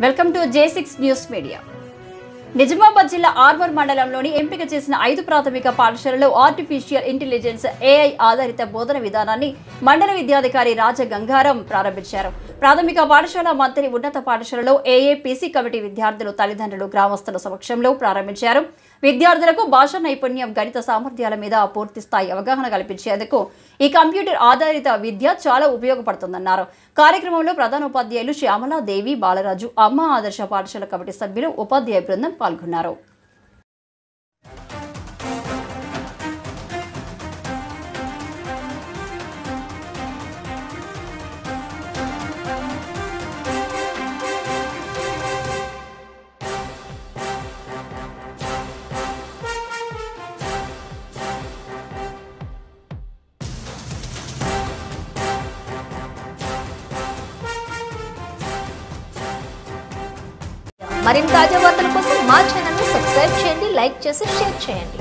Welcome to J6 news media. Nizamabad జిల్లా ఆర్మూర్ మండలంలోని ఎంపిక చేసిన 5 ప్రాథమిక పాఠశాలలో ఆర్టిఫిషియల్ ఇంటెలిజెన్స్ AI ఆధారిత బోధన విధానాన్ని మండల విద్యాధికారి రాజగంగారం ప్రారంభించారు. ప్రాథమిక పాఠశాల మంత్రి ఉన్నత పాఠశాలలో AAPC కమిటీ విద్యార్థులు తల్లిదండ్రులు గ్రామస్తుల సమక్షంలో ప్రారంభించారు. విద్యార్థులకు భాషా నైపుణ్యం గణిత సామర్థ్యాల మీద పూర్తి స్థాయి అవగాహన కల్పించేందుకు ఈ కంప్యూటర్ ఆధారిత విద్య చాలా ఉపయోగపడుతుందన్నారు. కార్యక్రమంలో ప్రధానోపాధ్యాయులు శ్యామలాదేవి, బాలరాజు, అమ్మ ఆదర్శ పాఠశాల కమిటీ సభ్యులు, ఉపాధ్యాయ బృందం పాల్గొన్నారు. మరిన్ని తాజా వార్తల కోసం మా ఛానల్ ని సబ్స్క్రైబ్ చేయండి, లైక్ చేసి షేర్ చేయండి.